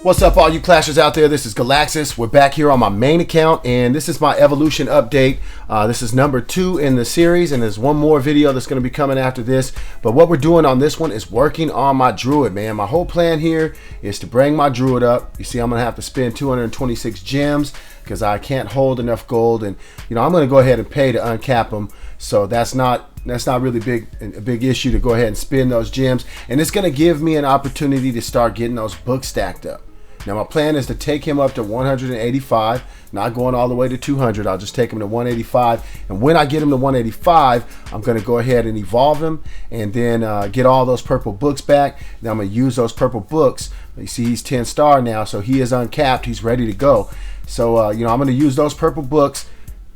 What's up, all you Clashers out there? This is Galaxus. We're back here on my main account, and this is my evolution update. This is number 2 in the series, and there's one more video that's going to be coming after this. But what we're doing on this one is working on my druid, man. My whole plan here is to bring my druid up. You see, I'm going to have to spend 226 gems because I can't hold enough gold, and I'm going to go ahead and pay to uncap them. So that's not really a big issue to go ahead and spend those gems, and it's going to give me an opportunity to start getting those books stacked up. Now my plan is to take him up to 185, not going all the way to 200. I'll just take him to 185, and when I get him to 185, I'm going to go ahead and evolve him, and then get all those purple books back. Now I'm going to use those purple books. You see, he's 10 star now, so he is uncapped. He's ready to go. So I'm going to use those purple books,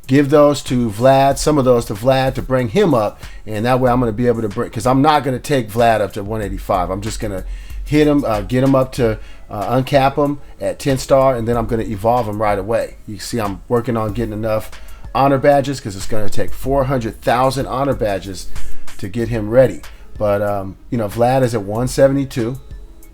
give those to Vlad, some of those to Vlad, to bring him up, and that way I'm going to be able to bring, because I'm not going to take Vlad up to 185. I'm just going to hit him, get him up to uncap him at 10 star, and then I'm going to evolve him right away. You see, I'm working on getting enough honor badges because it's going to take 400,000 honor badges to get him ready. But Vlad is at 172,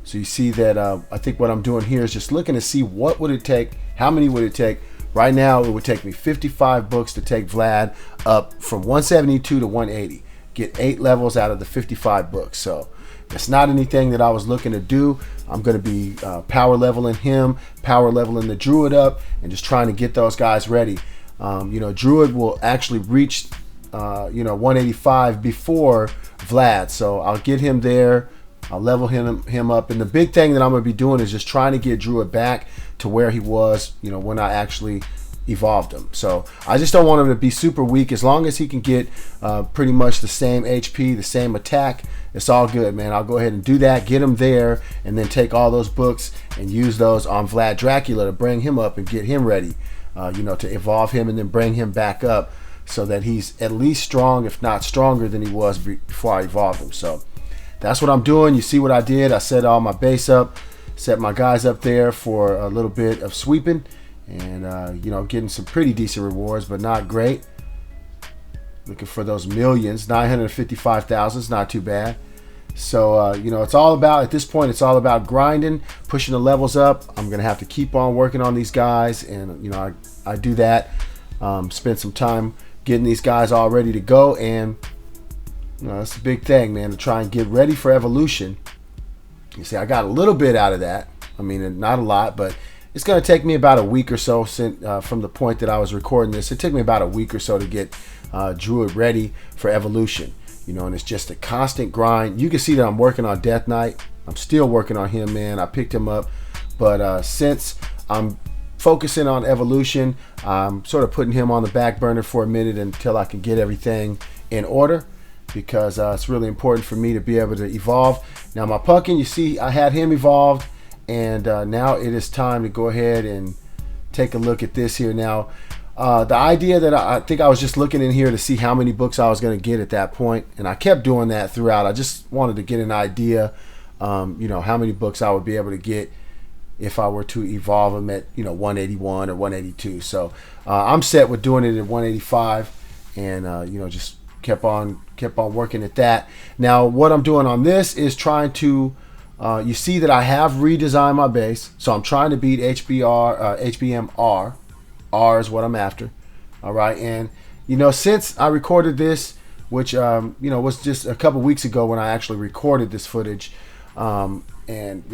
so you see that I think what I'm doing here is just looking to see what would it take, how many would it take. Right now it would take me 55 books to take Vlad up from 172 to 180, get 8 levels out of the 55 books. So it's not anything that I was looking to do. I'm going to be power leveling him, power leveling the druid up, and just trying to get those guys ready. Druid will actually reach 185 before Vlad, so I'll get him there. I'll level him up, and the big thing that I'm going to be doing is just trying to get Druid back to where he was, when I actually evolved him. So I just don't want him to be super weak. As long as he can get pretty much the same HP, the same attack, it's all good, man. I'll go ahead and do that, get him there, and then take all those books and use those on Vlad Dracula to bring him up and get him ready, to evolve him and then bring him back up so that he's at least strong, if not stronger than he was before I evolved him. So that's what I'm doing. You see what I did? I set all my base up, set my guys up there for a little bit of sweeping, and getting some pretty decent rewards, but not great. Looking for those millions. 955,000 is not too bad. So it's all about, at this point, it's all about grinding, pushing the levels up. I'm gonna have to keep on working on these guys, and I do that. Spend some time getting these guys all ready to go, and that's the big thing, man, to try and get ready for evolution. You see, I got a little bit out of that. I mean, not a lot, but it's going to take me about a week or so from the point that I was recording this. It took me about a week or so to get Druid ready for evolution. And it's just a constant grind. You can see that I'm working on Death Knight. I'm still working on him, man. I picked him up, but since I'm focusing on evolution, I'm sort of putting him on the back burner for a minute until I can get everything in order, because it's really important for me to be able to evolve. Now my pumpkin, you see, I had him evolved, and now it is time to go ahead and take a look at this here. Now the idea that I think I was just looking in here to see how many books I was going to get at that point, and I kept doing that throughout. I just wanted to get an idea, how many books I would be able to get if I were to evolve them at 181 or 182. So I'm set with doing it at 185, and just kept on working at that. Now what I'm doing on this is trying to you see that I have redesigned my base, so I'm trying to beat HBMR. R is what I'm after. All right, and since I recorded this, which was just a couple weeks ago when I actually recorded this footage, and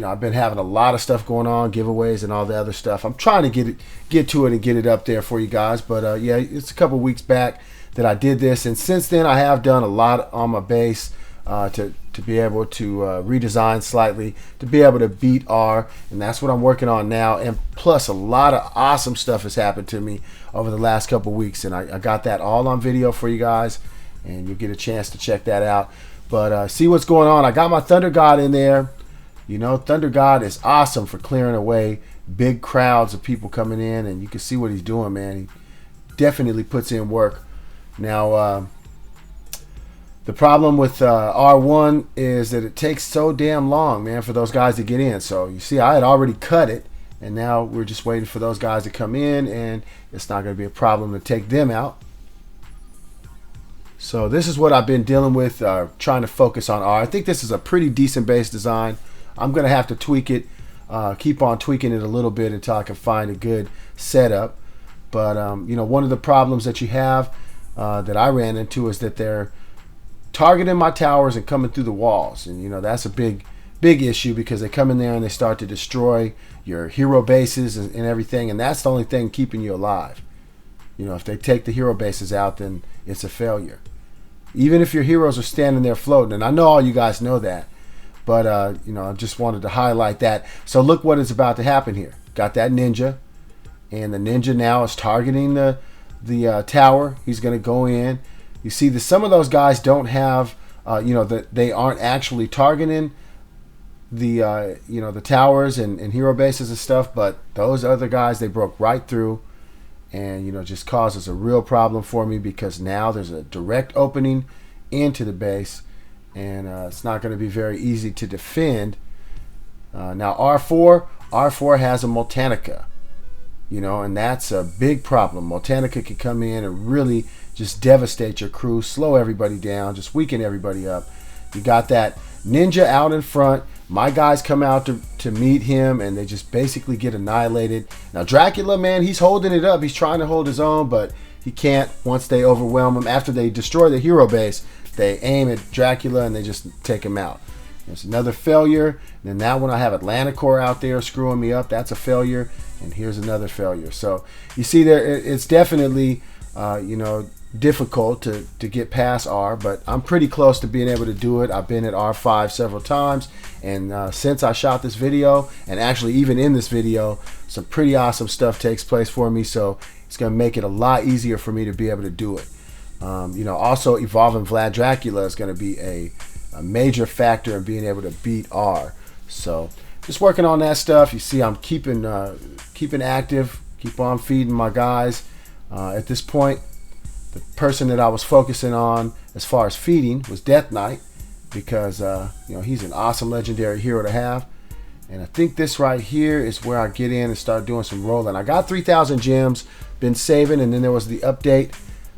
I've been having a lot of stuff going on, giveaways and all the other stuff. I'm trying to get to it and get it up there for you guys, but yeah, it's a couple weeks back that I did this, and since then I have done a lot on my base to be able to redesign slightly to be able to beat R, and that's what I'm working on now. And plus, a lot of awesome stuff has happened to me over the last couple weeks, and I got that all on video for you guys, and you'll get a chance to check that out. But see what's going on. I got my Thunder God in there. Thunder God is awesome for clearing away big crowds of people coming in, and you can see what he's doing, man. He definitely puts in work. Now the problem with R1 is that it takes so damn long, man, for those guys to get in. So you see, I had already cut it, and now we're just waiting for those guys to come in, and it's not going to be a problem to take them out. So this is what I've been dealing with, trying to focus on R. I think this is a pretty decent base design. I'm going to have to tweak it keep on tweaking it a little bit until I can find a good setup. But one of the problems that you have that I ran into is that they're targeting my towers and coming through the walls, and that's a big issue because they come in there and they start to destroy your hero bases and everything, and that's the only thing keeping you alive. If they take the hero bases out, then it's a failure. Even if your heroes are standing there floating, and I know all you guys know that, but I just wanted to highlight that. So look what is about to happen here. Got that ninja, and the ninja now is targeting the tower. He's going to go in. You see that some of those guys don't have, that they aren't actually targeting the towers and hero bases and stuff, but those other guys, they broke right through, and just causes a real problem for me because now there's a direct opening into the base, and it's not going to be very easy to defend. Now R4 has a Multanica, and that's a big problem. Multanica can come in and really just devastate your crew, slow everybody down, just weaken everybody up. You got that ninja out in front. My guys come out to meet him, and they just basically get annihilated. Now Dracula, man, he's holding it up. He's trying to hold his own, but he can't once they overwhelm him. After they destroy the hero base, they aim at Dracula and they just take him out. There's another failure. And then that one, I have Atlanticor out there screwing me up. That's a failure. And here's another failure. So you see there, it's definitely, difficult to get past R, but I'm pretty close to being able to do it. I've been at R5 several times, and since I shot this video, and actually even in this video, some pretty awesome stuff takes place for me, so it's going to make it a lot easier for me to be able to do it. Also evolving Vlad Dracula is going to be a major factor in being able to beat R. So just working on that stuff. You see I'm keeping active, keep on feeding my guys. At this point, the person that I was focusing on as far as feeding was Death Knight, because he's an awesome legendary hero to have. And I think this right here is where I get in and start doing some rolling. I got 3,000 gems, been saving, and then there was the update.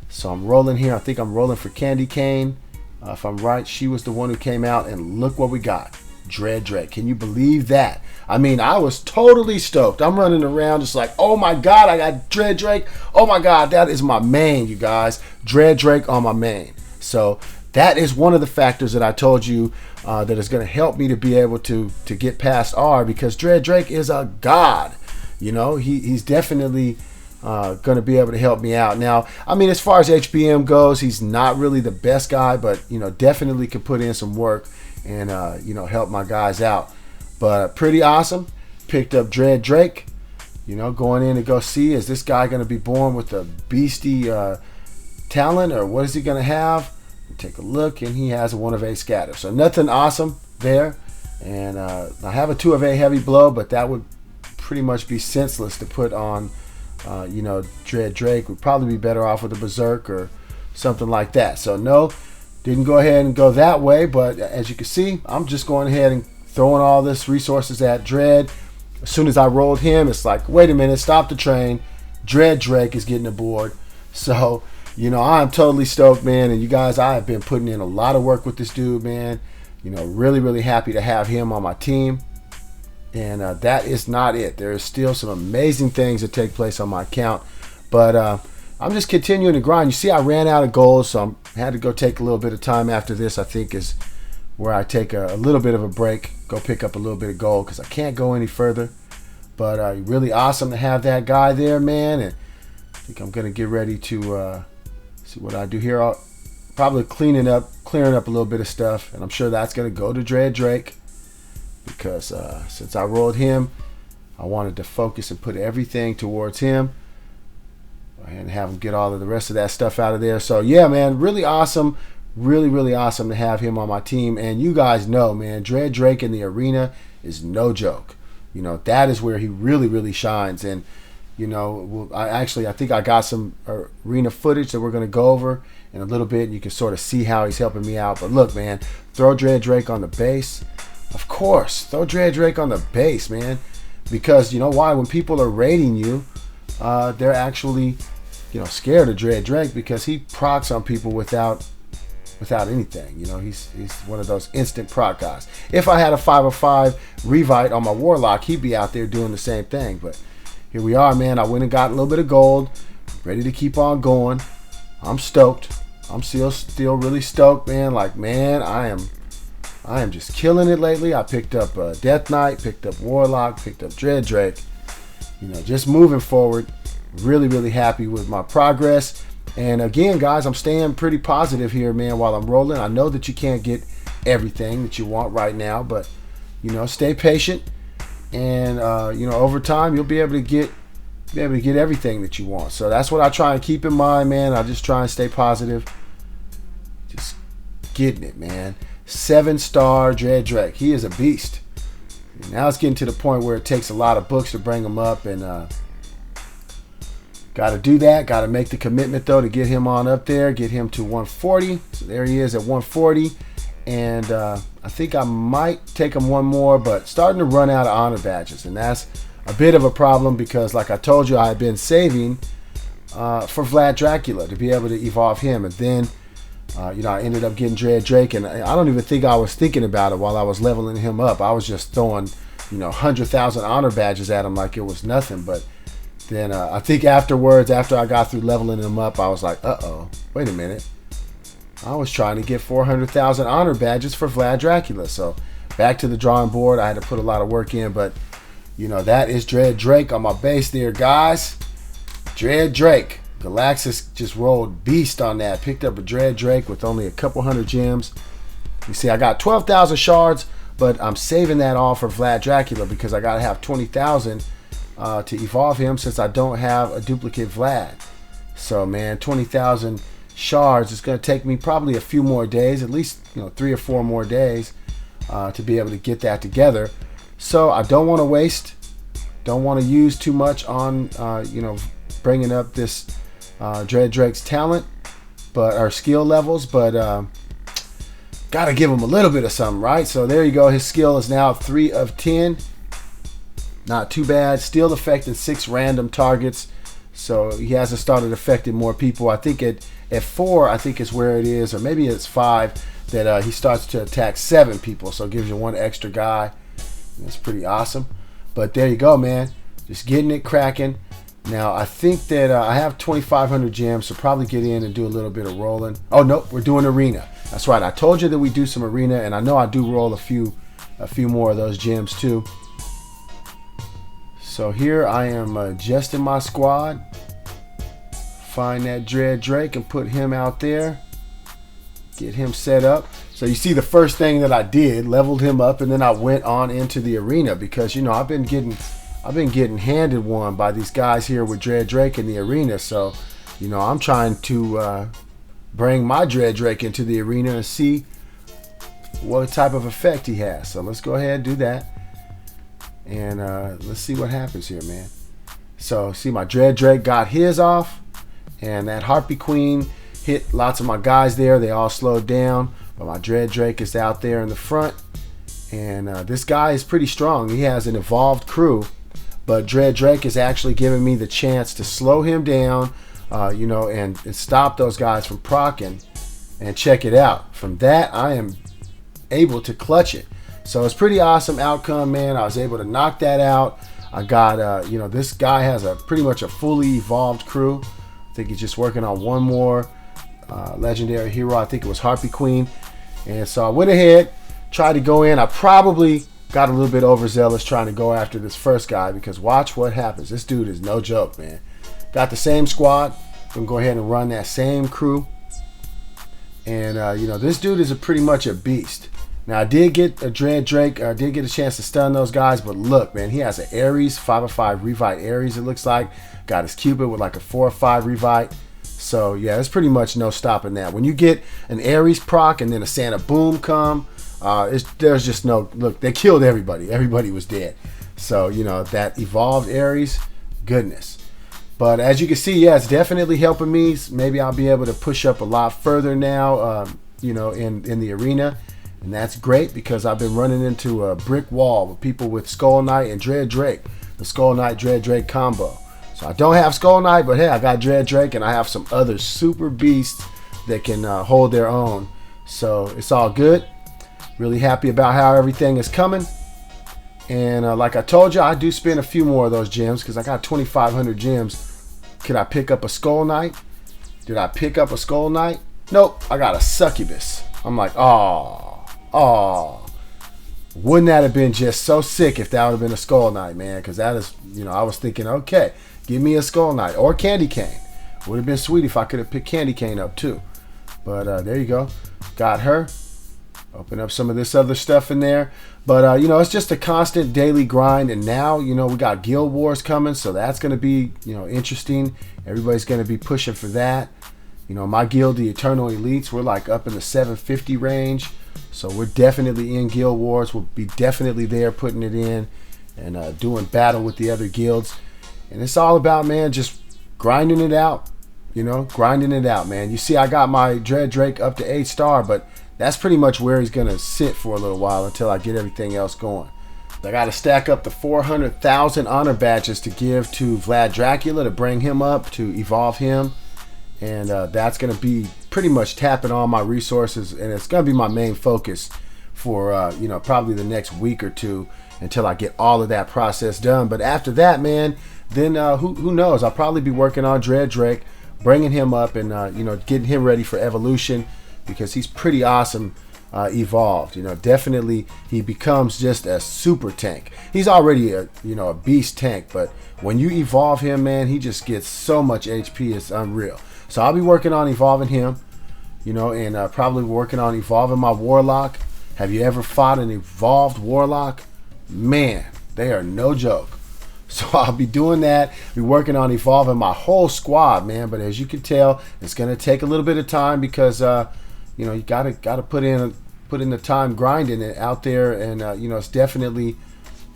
So I'm rolling here. I think I'm rolling for Candy Cane. If I'm right, she was the one who came out, and look what we got. Dread Drake. Can you believe that? I mean, I was totally stoked. I'm running around just like, oh my God, I got Dread Drake. Oh my God, that is my main, you guys. Dread Drake on my main. So that is one of the factors that I told you that is going to help me to be able to get past R, because Dread Drake is a god. He's definitely going to be able to help me out. Now, I mean, as far as HBM goes, he's not really the best guy, but definitely could put in some work and help my guys out. But pretty awesome. Picked up Dread Drake. Going in to go see, is this guy going to be born with a beastie talent, or what is he going to have? Take a look, and he has a 1 of A scatter. So nothing awesome there. And I have a 2 of A heavy blow, but that would pretty much be senseless to put on Dread Drake. Would probably be better off with a Berserk or something like that. So no, didn't go ahead and go that way, but as you can see, I'm just going ahead and throwing all this resources at Dread. As soon as I rolled him, it's like, wait a minute, stop the train. Dread Drake is getting aboard. So, I'm totally stoked, man. And you guys, I have been putting in a lot of work with this dude, man. Really, really happy to have him on my team. And that is not it. There is still some amazing things that take place on my account. But I'm just continuing to grind. You see, I ran out of gold, so I had to go take a little bit of time after this, I think, is where I take a little bit of a break, go pick up a little bit of gold, because I can't go any further. But really awesome to have that guy there, man. And I think I'm going to get ready to see what I do here. I'll probably clearing up a little bit of stuff, and I'm sure that's going to go to Dread Drake, because since I rolled him, I wanted to focus and put everything towards him and have him get all of the rest of that stuff out of there. So yeah, man, really awesome. Really, really awesome to have him on my team. And you guys know, man, Dread Drake in the arena is no joke. That is where he really, really shines. And, I think I got some arena footage that we're going to go over in a little bit, and you can sort of see how he's helping me out. But look, man, throw Dread Drake on the base. Of course, throw Dread Drake on the base, man. Because, why? When people are raiding you, they're actually, scared of Dread Drake, because he procs on people without without anything. You know, he's one of those instant proc guys. If I had a 505 Revite on my Warlock, he'd be out there doing the same thing. But here we are, man. I went and got a little bit of gold, ready to keep on going. I'm stoked. I'm still really stoked, man. Like, man, I am just killing it lately. I picked up Death Knight, picked up Warlock, picked up Dread Drake. You know, just moving forward. Really, really happy with my progress. And again, guys, I'm staying pretty positive here, man, while I'm rolling. I know that you can't get everything that you want right now, but, you know, stay patient. And, you know, over time, you'll be able to get everything that you want. So that's what I try and keep in mind, man. I just try and stay positive. Just getting it, man. 7-star Dread Drake. He is a beast. Now it's getting to the point where it takes a lot of books to bring him up, and got to do that. Got to make the commitment, though, to get him on up there, get him to 140. So there he is at 140. And I think I might take him one more, but starting to run out of honor badges. And that's a bit of a problem because, like I told you, I had been saving for Vlad Dracula to be able to evolve him. And then, you know, I ended up getting Dread Drake. And I don't even think I was thinking about it while I was leveling him up. I was just throwing, you know, 100,000 honor badges at him like it was nothing. But then I think afterwards, after I got through leveling him up, I was like, uh-oh, wait a minute. I was trying to get 400,000 honor badges for Vlad Dracula. So back to the drawing board. I had to put a lot of work in, but, you know, that is Dread Drake on my base there, guys. Dread Drake. Galaxus just rolled beast on that. Picked up a Dread Drake with only a couple hundred gems. You see, I got 12,000 shards, but I'm saving that all for Vlad Dracula because I got to have 20,000 to evolve him since I don't have a duplicate Vlad. So, man, 20,000 shards. It's going to take me probably a few more days, at least, you know, 3 or 4 more days to be able to get that together. So I don't want to waste, don't want to use too much on, you know, bringing up this Dread Drake's talent, but our skill levels, but got to give him a little bit of something, right? So there you go. His skill is now 3 of 10. Not too bad. Still affecting 6 random targets. So he hasn't started affecting more people. I think at 4, I think is where it is, or maybe it's 5, that he starts to attack 7 people. So it gives you 1 extra guy. That's pretty awesome. But there you go, man. Just getting it cracking. Now, I think that I have 2,500 gems, so probably get in and do a little bit of rolling. Oh, nope, we're doing arena. That's right. I told you that we do some arena, and I know I do roll a few more of those gems too. So here I am adjusting my squad. Find that Dread Drake and put him out there. Get him set up. So you see the first thing that I did, leveled him up, and then I went on into the arena because, you know, I've been getting handed one by these guys here with Dread Drake in the arena. So, you know, I'm trying to bring my Dread Drake into the arena and see what type of effect he has. So let's go ahead and do that. And let's see what happens here, man. So, see, my Dread Drake got his off. And that Harpy Queen hit lots of my guys there. They all slowed down. But my Dread Drake is out there in the front. And this guy is pretty strong. He has an evolved crew. But Dread Drake is actually giving me the chance to slow him down, you know, and stop those guys from proccing. And check it out. From that, I am able to clutch it. So it's pretty awesome outcome, man. I was able to knock that out. I got, you know, this guy has pretty much a fully evolved crew. I think he's just working on one more legendary hero. I think it was Harpy Queen. And so I went ahead, tried to go in. I probably got a little bit overzealous trying to go after this first guy because watch what happens. This dude is no joke, man. Got the same squad. I'm going to go ahead and run that same crew. And, you know, this dude is pretty much a beast. Now, I did get a Dread Drake. I did get a chance to stun those guys. But look, man, he has an Ares, 5/5 Revite Ares, it looks like. Got his Cupid with like a 4/5 Revite. So, yeah, there's pretty much no stopping that. When you get an Ares proc and then a Santa Boom come, there's just no... Look, they killed everybody. Everybody was dead. So, you know, that evolved Ares, goodness. But as you can see, yeah, it's definitely helping me. Maybe I'll be able to push up a lot further now, you know, in the arena. And that's great because I've been running into a brick wall with people with Skull Knight and Dread Drake. The Skull Knight Dread Drake combo. So I don't have Skull Knight, but hey, I got Dread Drake and I have some other super beasts that can hold their own So it's all good. Really happy about how everything is coming. And like I told you, I do spend a few more of those gems because I got 2,500 gems. Could I pick up a Skull Knight? Did I pick up a Skull Knight? Nope, I got a Succubus. I'm like, oh. Wouldn't that have been just so sick if that would have been a Skull Knight, man? Because that is, I was thinking, okay, give me a Skull Knight or Candy Cane. Would have been sweet if I could have picked Candy Cane up too. But there you go. Got her. Open up some of this other stuff in there. But, it's just a constant daily grind. And now, we got Guild Wars coming. So that's going to be, interesting. Everybody's going to be pushing for that. My guild, the Eternal Elites, we're like up in the 750 range. So we're definitely in Guild Wars. We'll be definitely there putting it in and doing battle with the other guilds. And it's all about, man, just grinding it out. Grinding it out, man. You see, I got my Dread Drake up to 8-star, but that's pretty much where he's going to sit for a little while until I get everything else going. I got to stack up the 400,000 honor badges to give to Vlad Dracula to bring him up, to evolve him. And that's going to be pretty much tapping all my resources. And it's going to be my main focus for, probably the next week or two until I get all of that process done. But after that, man, then who knows? I'll probably be working on Dread Drake, bringing him up and, getting him ready for evolution because he's pretty awesome evolved. Definitely he becomes just a super tank. He's already a beast tank, but when you evolve him, man, he just gets so much HP. It's unreal. So I'll be working on evolving him, and probably working on evolving my Warlock. Have you ever fought an evolved Warlock? Man, they are no joke. So I'll be doing that, be working on evolving my whole squad, man. But as you can tell, it's going to take a little bit of time because, you gotta put in the time grinding it out there, and it's definitely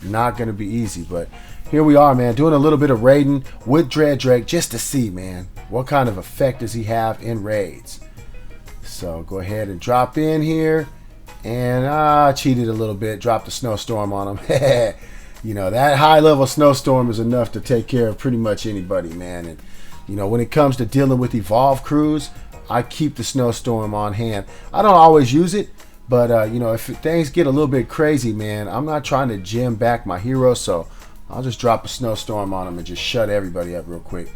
not going to be easy. But here we are, man, doing a little bit of raiding with Dread Drake just to see, man, what kind of effect does he have in raids. So go ahead and drop in here, and I cheated a little bit, dropped a snowstorm on him. That high level snowstorm is enough to take care of pretty much anybody, man. And when it comes to dealing with evolved crews, I keep the snowstorm on hand. I don't always use it, but if things get a little bit crazy, man, I'm not trying to gem back my heroes, so I'll just drop a snowstorm on them and just shut everybody up real quick.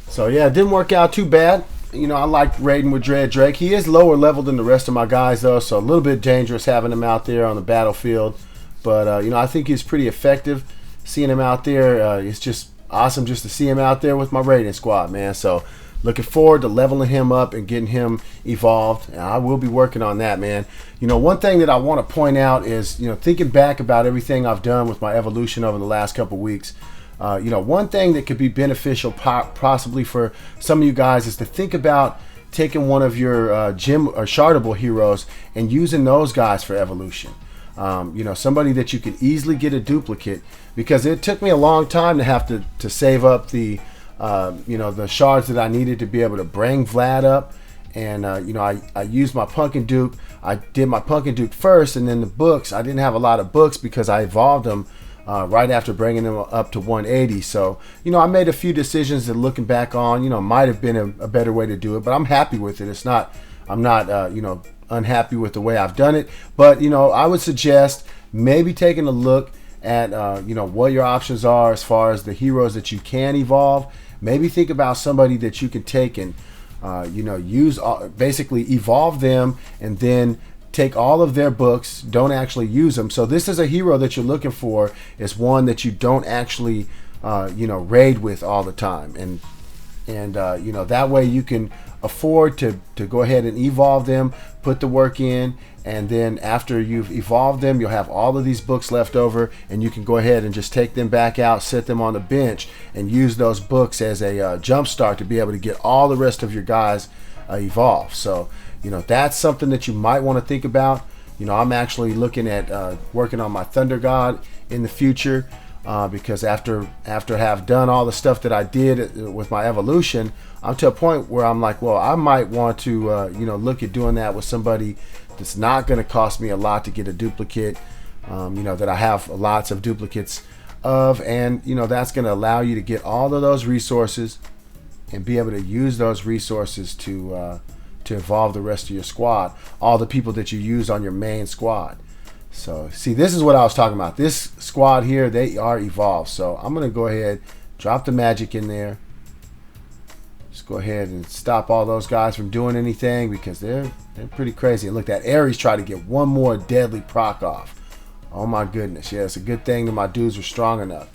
So yeah, it didn't work out too bad. I like raiding with Dread Drake. He is lower level than the rest of my guys though, so a little bit dangerous having him out there on the battlefield. But I think he's pretty effective. Seeing him out there, it's just awesome just to see him out there with my raiding squad, man. So looking forward to leveling him up and getting him evolved. And I will be working on that, man. One thing that I want to point out is, thinking back about everything I've done with my evolution over the last couple weeks, one thing that could be beneficial possibly for some of you guys is to think about taking one of your gem or shardable heroes and using those guys for evolution. Somebody that you can easily get a duplicate, because it took me a long time to have to save up the the shards that I needed to be able to bring Vlad up. And I used my Pumpkin Duke. I did my Pumpkin Duke first, and then the books. I didn't have a lot of books because I evolved them right after bringing them up to 180. So I made a few decisions that, looking back on, might have been a better way to do it, but I'm happy with it. I'm not unhappy with the way I've done it, but I would suggest maybe taking a look at what your options are as far as the heroes that you can evolve. Maybe think about somebody that you can take and use, basically evolve them, and then take all of their books, don't actually use them. So this is a hero that you're looking for, is one that you don't actually raid with all the time, and that way you can afford to go ahead and evolve them, put the work in, and then after you've evolved them, you'll have all of these books left over, and you can go ahead and just take them back out, set them on the bench, and use those books as a jump start to be able to get all the rest of your guys evolved. So that's something that you might want to think about. I'm actually looking at working on my Thunder God in the future, because after I have done all the stuff that I did with my evolution, I'm to a point where I'm like, well, I might want to look at doing that with somebody that's not going to cost me a lot to get a duplicate, that I have lots of duplicates of, and that's going to allow you to get all of those resources and be able to use those resources to to evolve the rest of your squad, all the people that you use on your main squad. So see, this is what I was talking about. This squad here, they are evolved. So I'm going to go ahead, drop the magic in there. Just go ahead and stop all those guys from doing anything because they're pretty crazy. And look, that Ares tried to get one more deadly proc off. Oh my goodness. Yeah, it's a good thing that my dudes were strong enough.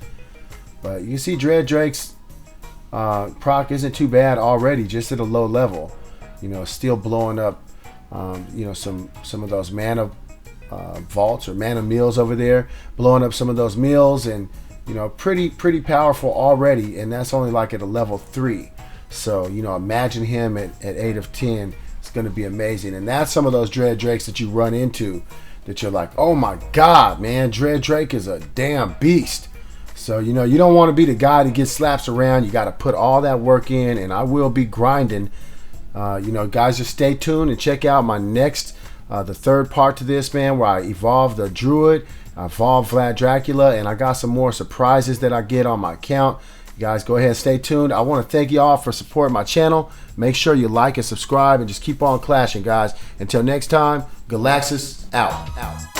But you see Dread Drake's proc isn't too bad already, just at a low level. You know, still blowing up you know, some of those mana vaults or mana mills over there, blowing up some of those mills, and you know, pretty powerful already, and that's only like at a level 3. So you know, imagine him at 8 of 10. It's going to be amazing. And that's some of those Dread Drakes that you run into that you're like, oh my god, man, Dread Drake is a damn beast. So you know, you don't want to be the guy that gets slaps around. You got to put all that work in, and I will be grinding. You know, guys, just stay tuned and check out my next the third part to this, man, where I evolve the Druid, I evolve Vlad Dracula, and I got some more surprises that I get on my account. You guys go ahead and stay tuned. I want to thank you all for supporting my channel. Make sure you like and subscribe and just keep on clashing, guys. Until next time, Galaxus out.